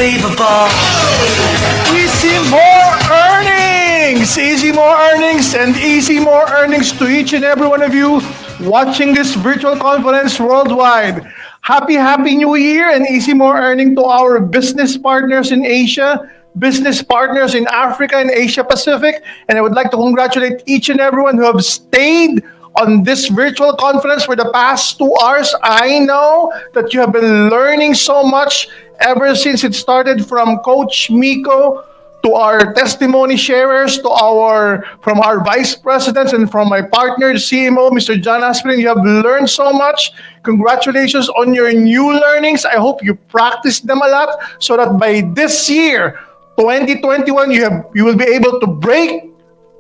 unbelievable. Easy more earnings! Easy more earnings and easy more earnings to each and every one of you watching this virtual conference worldwide. Happy New Year and easy more earning to our business partners in Asia, business partners in Africa and Asia Pacific. And I would like to congratulate each and everyone who have stayed on this virtual conference for the past 2 hours. I know that you have been learning so much ever since it started, from Coach Miko to our testimony sharers, to from our vice presidents, and from my partner, the CMO, Mr. John Aspirin. You have learned so much. Congratulations on your new learnings. I hope you practice them a lot so that by this year, 2021, you will be able to break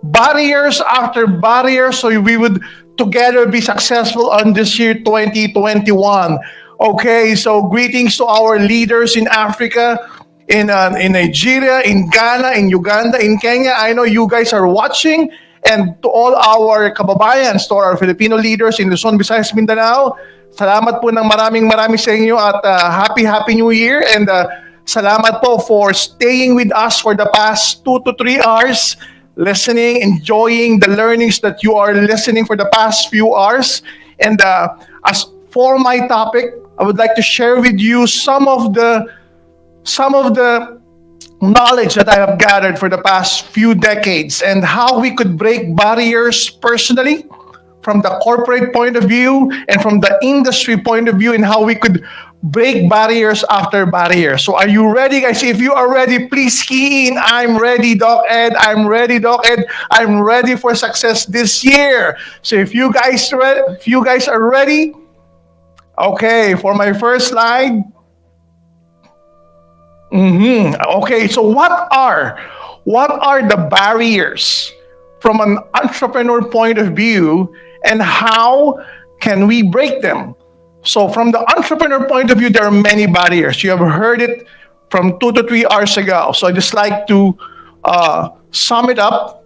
barriers after barriers, so we would together be successful on this year 2021. Okay, so greetings to our leaders in Africa, in Nigeria, in Ghana, in Uganda, in Kenya. I know you guys are watching. And to all our kababayans, to our Filipino leaders in Luzon, Visayas, Mindanao, salamat po ng maraming sa inyo at happy New Year. And salamat po for staying with us for the past 2 to 3 hours, listening, enjoying the learnings that you are listening for the past few hours. And as for my topic, I would like to share with you some of the knowledge that I have gathered for the past few decades and how we could break barriers personally, from the corporate point of view and from the industry point of view, and how we could break barriers after barriers. So are you ready, guys? If you are ready, please key in. I'm ready, Doc Ed. I'm ready, Doc Ed. I'm ready for success this year. So if you guys are ready, okay, for my first slide. Okay, so what are the barriers from an entrepreneur point of view, and how can we break them? So from the entrepreneur point of view, there are many barriers. You have heard it from 2 to 3 hours ago. So I just like to sum it up.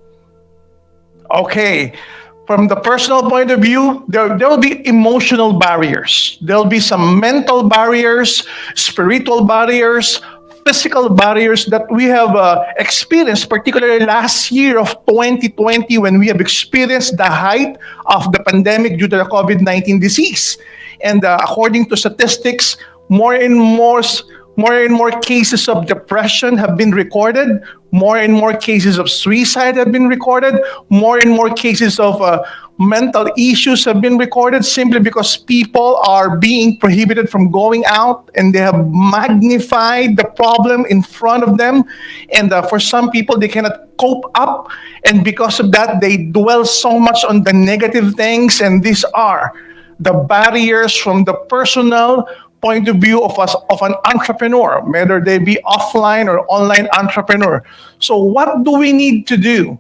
Okay. From the personal point of view, there will be emotional barriers. There will be some mental barriers, spiritual barriers, physical barriers that we have experienced, particularly last year of 2020, when we have experienced the height of the pandemic due to the COVID-19 disease. And according to statistics, more and more cases of depression have been recorded. More and more cases of suicide have been recorded. More and more cases of mental issues have been recorded, simply because people are being prohibited from going out, and they have magnified the problem in front of them. And for some people, they cannot cope up. And because of that, they dwell so much on the negative things. And these are the barriers from the personal point of view of an entrepreneur, whether they be offline or online entrepreneur. So what do we need to do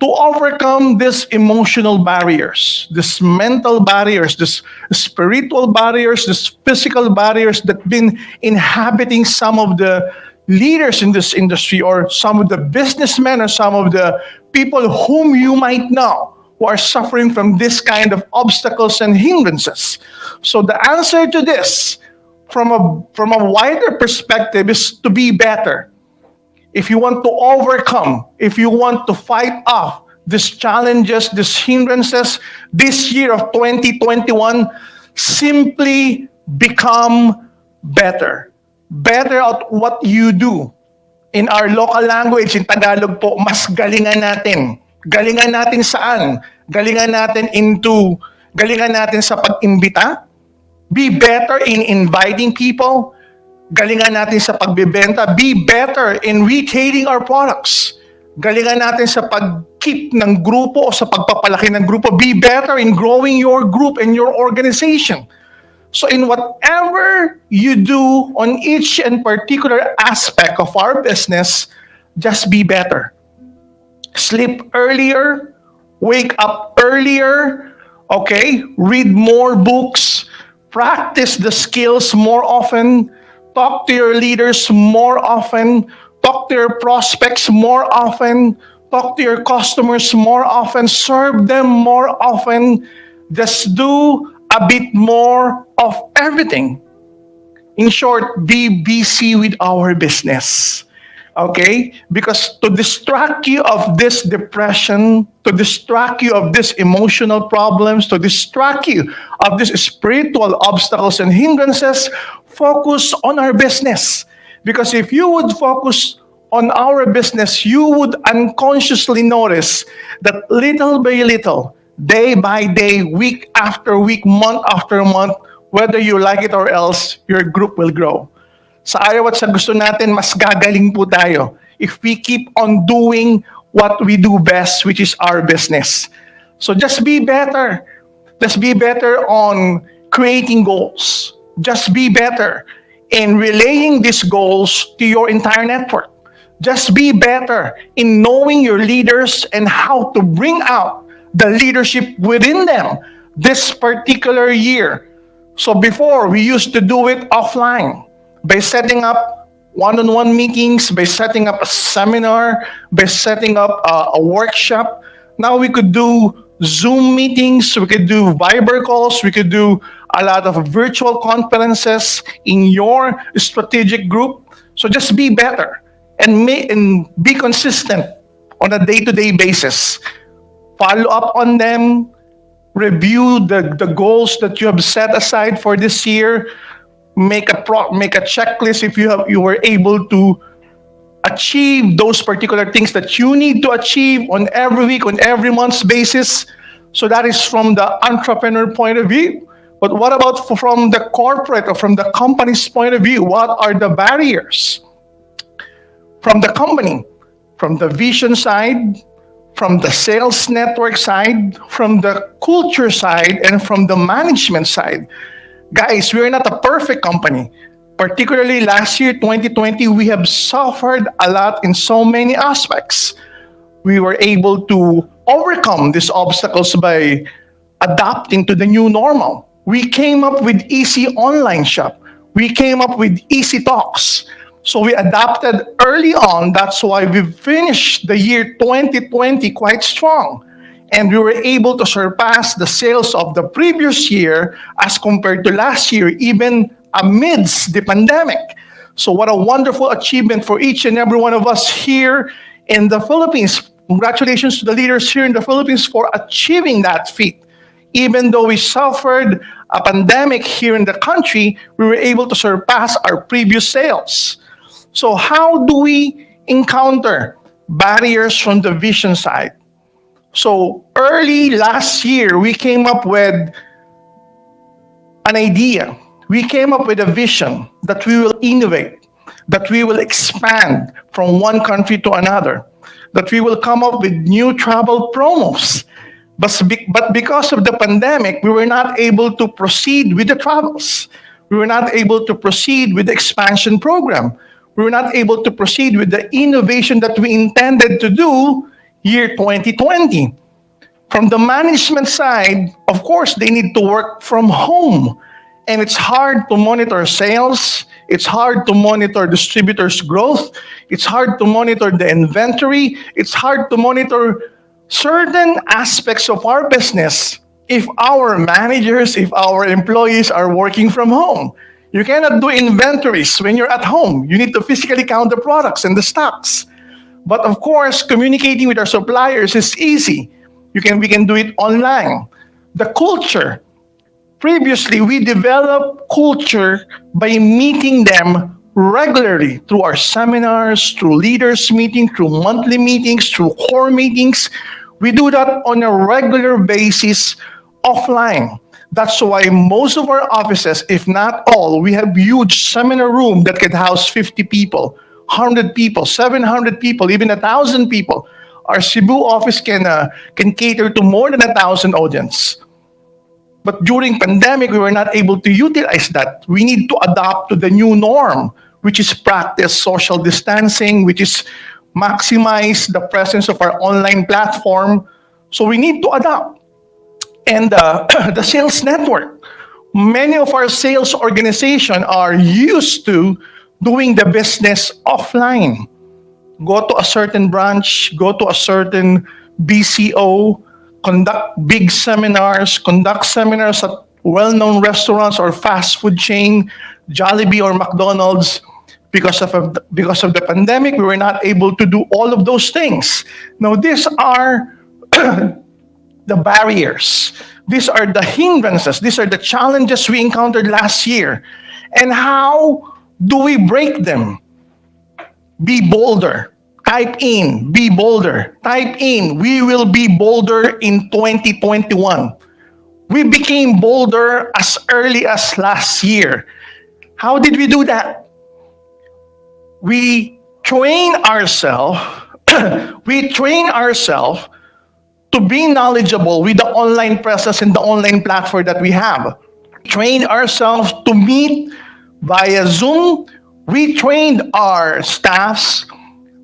to overcome these emotional barriers, these mental barriers, these spiritual barriers, these physical barriers that been inhabiting some of the leaders in this industry, or some of the businessmen, or some of the people whom you might know who are suffering from this kind of obstacles and hindrances? So the answer to this, from a wider perspective, is to be better. If you want to overcome, if you want to fight off these challenges, these hindrances, this year of 2021, simply become better. Better at what you do. In our local language, in Tagalog po, mas galingan natin. Galingan natin saan? Galingan natin sa pag-imbita. Be better in inviting people. Galingan natin sa pagbebenta. Be better in retailing our products. Galingan natin sa pag-keep ng grupo o sa pagpapalaki ng grupo. Be better in growing your group and your organization. So in whatever you do on each and particular aspect of our business, just be better. Sleep earlier, wake up earlier, okay? Read more books, practice the skills more often, talk to your leaders more often, talk to your prospects more often, talk to your customers more often, serve them more often. Just do a bit more of everything. In short, be busy with our business. Okay? Because to distract you of this depression, to distract you of these emotional problems, to distract you of these spiritual obstacles and hindrances, focus on our business. Because if you would focus on our business, you would unconsciously notice that little by little, day by day, week after week, month after month, whether you like it or else, your group will grow. Sa ayaw at sa gusto natin, mas gagaling po tayo if we keep on doing what we do best, which is our business. So just be better. Just be better on creating goals. Just be better in relaying these goals to your entire network. Just be better in knowing your leaders and how to bring out the leadership within them this particular year. So before, we used to do it offline by setting up one-on-one meetings, by setting up a seminar, by setting up a workshop. Now we could do Zoom meetings, we could do Viber calls, we could do a lot of virtual conferences in your strategic group. So just be better and be consistent on a day-to-day basis. Follow up on them, review the goals that you have set aside for this year, make a checklist if you were able to achieve those particular things that you need to achieve on every week, on every month's basis. So that is from the entrepreneur point of view. But what about from the corporate or from the company's point of view? What are the barriers from the company, from the vision side, from the sales network side, from the culture side, and from the management side? Guys, we're not a perfect company. Particularly last year, 2020, we have suffered a lot in so many aspects. We were able to overcome these obstacles by adapting to the new normal. We came up with easy online shop. We came up with easy talks. So we adapted early on. That's why we finished the year 2020 quite strong. And we were able to surpass the sales of the previous year as compared to last year, even amidst the pandemic. So what a wonderful achievement for each and every one of us here in the Philippines. Congratulations to the leaders here in the Philippines for achieving that feat. Even though we suffered a pandemic here in the country, we were able to surpass our previous sales. So how do we encounter barriers from the vision side? So early last year, we came up with an idea. We came up with a vision that we will innovate, that we will expand from one country to another, that we will come up with new travel promos. But because of the pandemic, we were not able to proceed with the travels. We were not able to proceed with the expansion program. We were not able to proceed with the innovation that we intended to do year 2020. From the management side, of course, they need to work from home. And it's hard to monitor sales. It's hard to monitor distributors' growth. It's hard to monitor the inventory. It's hard to monitor certain aspects of our business if our managers, if our employees are working from home. You cannot do inventories when you're at home. You need to physically count the products and the stocks. But of course, communicating with our suppliers is easy. We can do it online. The culture. Previously, we developed culture by meeting them regularly through our seminars, through leaders meetings, through monthly meetings, through core meetings. We do that on a regular basis offline. That's why most of our offices, if not all, we have huge seminar room that can house 50 people, 100 people, 700 people, even 1,000 people. Our Cebu office can cater to more than 1,000 audience. But during pandemic, we were not able to utilize that. We need to adapt to the new norm, which is practice social distancing, which is maximize the presence of our online platform. So we need to adapt. And the sales network. Many of our sales organization are used to doing the business offline. Go to a certain branch, go to a certain BCO, conduct big seminars, conduct seminars at well-known restaurants or fast food chain. Jollibee or McDonald's. Because of the pandemic, we were not able to do all of those things. Now, these are the barriers. These are the hindrances. These are the challenges we encountered last year. And how do we break them? Be bolder. Type in, be bolder. Type in, we will be bolder in 2021. We became bolder as early as last year. How did we do that? We train ourselves to be knowledgeable with the online presence and the online platform that we have. Train ourselves to meet via Zoom. We trained our staffs,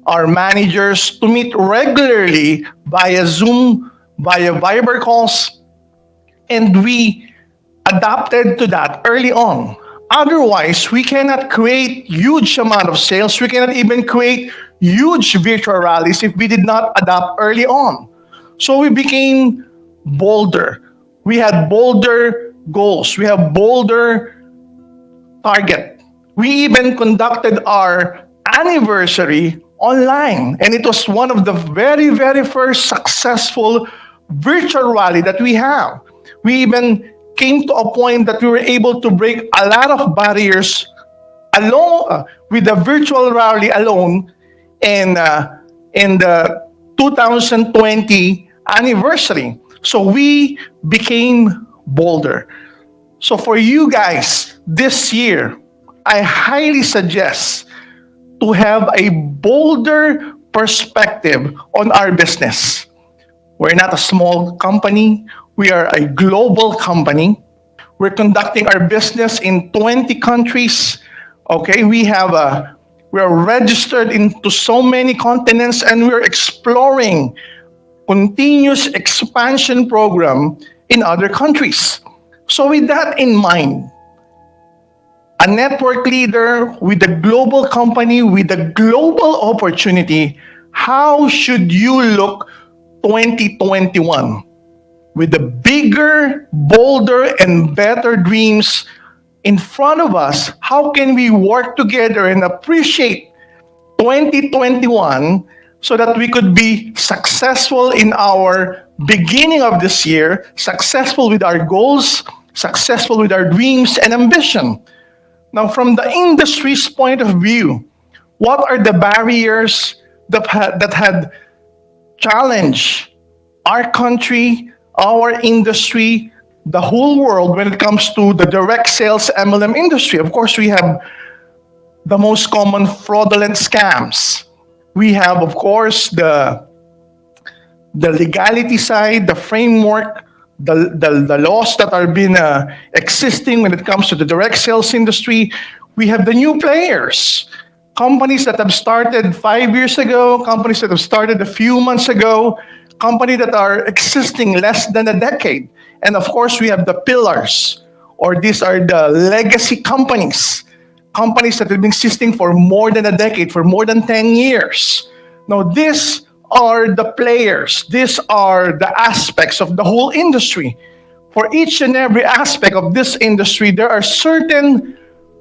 our managers to meet regularly via Zoom, via Viber calls, and we adapted to that early on. Otherwise, we cannot create huge amount of sales. We cannot even create huge virtual rallies if we did not adapt early on. So we became bolder. We had bolder goals. We have bolder target. We even conducted our anniversary online, and it was one of the very, very first successful virtual rally that we have. We even came to a point that we were able to break a lot of barriers alone with the virtual rally alone in the 2020 anniversary. So we became bolder. So for you guys this year, I highly suggest to have a bolder perspective on our business. We're not a small company. We are a global company. We're conducting our business in 20 countries. Okay, we are registered into so many continents, and we're exploring continuous expansion program in other countries. So with that in mind, a network leader with a global company with a global opportunity, how should you look 2021? With the bigger, bolder, and better dreams in front of us, how can we work together and appreciate 2021 so that we could be successful in our beginning of this year, successful with our goals, successful with our dreams and ambition? Now, from the industry's point of view, what are the barriers that had challenged our country, our industry, the whole world when it comes to the direct sales MLM industry? Of course, we have the most common fraudulent scams. We have, of course, the legality side, the framework, the laws that are been existing when it comes to the direct sales industry. We have the new players, companies that have started 5 years ago, companies that have started a few months ago, companies that are existing less than a decade. And of course, we have the pillars, or these are the legacy companies, companies that have been existing for more than a decade, for more than 10 years. Now, these are the players, these are the aspects of the whole industry. For each and every aspect of this industry, there are certain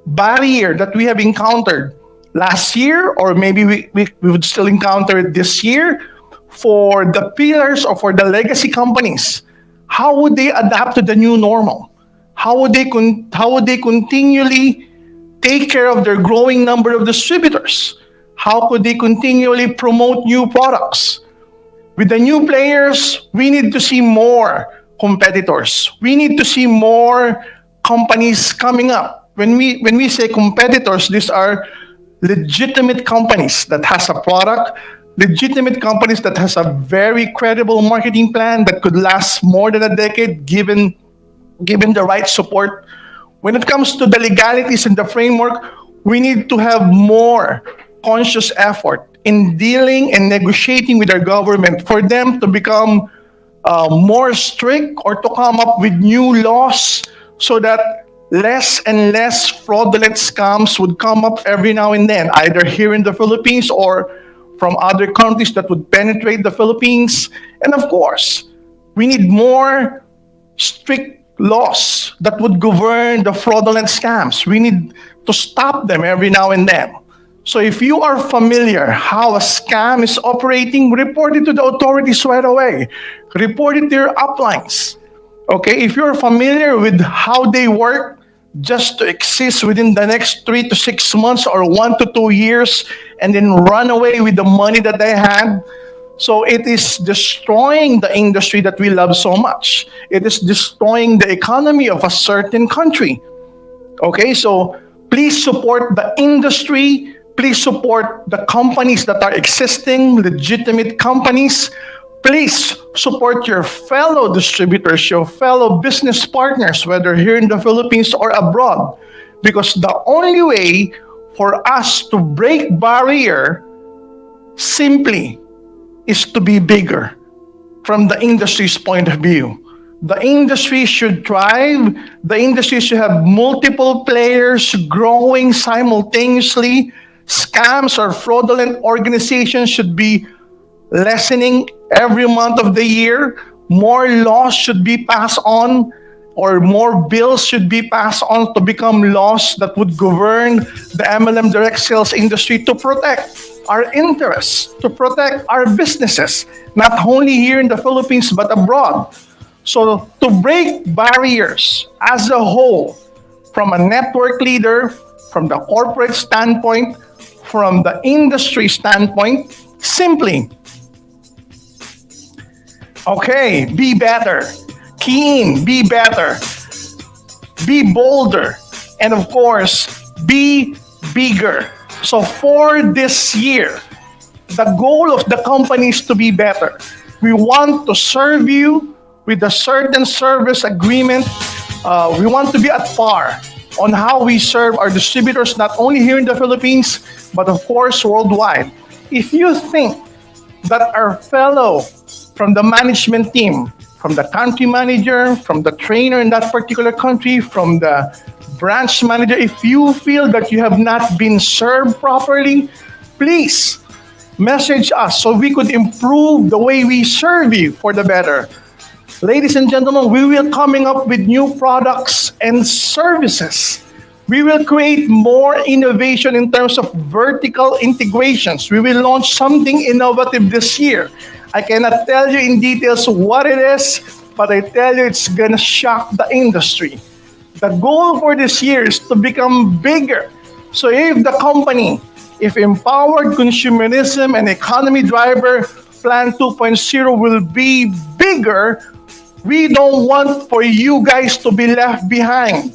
barriers that we have encountered last year, or maybe we would still encounter it this year. For the pillars or for the legacy companies, how would they adapt to the new normal? How would they continually take care of their growing number of distributors? How could they continually promote new products? With the new players, we need to see more competitors. We need to see more companies coming up. When we say competitors, these are legitimate companies that has a product, legitimate companies that has a very credible marketing plan that could last more than a decade given the right support. When it comes to the legalities and the framework, we need to have more conscious effort in dealing and negotiating with our government for them to become more strict or to come up with new laws so that less and less fraudulent scams would come up every now and then, either here in the Philippines or from other countries that would penetrate the Philippines. And of course, we need more strict laws that would govern the fraudulent scams. We need to stop them every now and then. So if you are familiar how a scam is operating, report it to the authorities right away. Report it to your uplines. Okay, if you're familiar with how they work, just to exist within the next 3 to 6 months or 1 to 2 years and then run away with the money that they had. So it is destroying the industry that we love so much. It is destroying the economy of a certain country. Okay, so please support the industry. Please support the companies that are existing, legitimate companies. Please support your fellow distributors, your fellow business partners, whether here in the Philippines or abroad. Because the only way for us to break barrier simply is to be bigger from the industry's point of view. The industry should thrive. The industry should have multiple players growing simultaneously. Scams or fraudulent organizations should be lessening every month of the year. More laws should be passed on, or more bills should be passed on to become laws that would govern the MLM direct sales industry to protect our interests, to protect our businesses, not only here in the Philippines but abroad. So to break barriers as a whole, from a network leader, from the corporate standpoint, from the industry standpoint, simply, okay, be better, keen, be better, be bolder, and of course, be bigger. So for this year, the goal of the company is to be better. We want to serve you with a certain service agreement. We want to be at par on how we serve our distributors, not only here in the Philippines, but of course worldwide. If you think that our fellow from the management team, from the country manager, from the trainer in that particular country, from the branch manager, if you feel that you have not been served properly, please message us so we could improve the way we serve you for the better. Ladies and gentlemen, we will coming up with new products and services. We will create more innovation in terms of vertical integrations. We will launch something innovative this year. I cannot tell you in details what it is, but I tell you it's gonna shock the industry. The goal for this year is to become bigger. So if the company, if empowered consumerism and economy driver plan 2.0 will be bigger, we don't want for you guys to be left behind.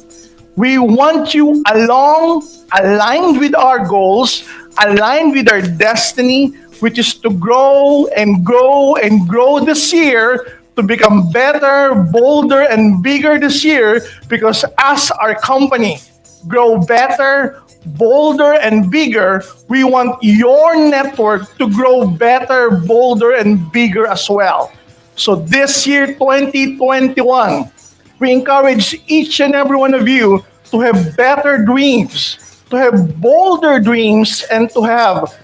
We want you along, aligned with our goals, aligned with our destiny, which is to grow and grow and grow this year, to become better, bolder, and bigger this year, because as our company grow better, bolder, and bigger, we want your network to grow better, bolder, and bigger as well. So this year, 2021, we encourage each and every one of you to have better dreams, to have bolder dreams, and to have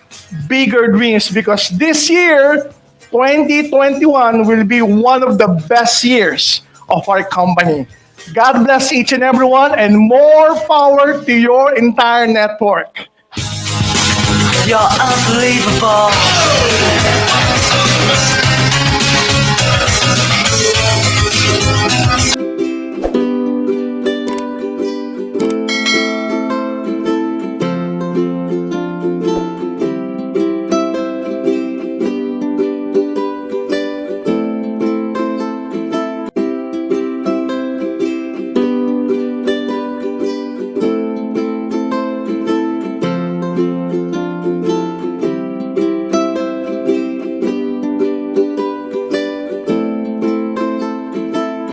bigger dreams, because this year, 2021, will be one of the best years of our company. God bless each and every one, and more power to your entire network. You're unbelievable.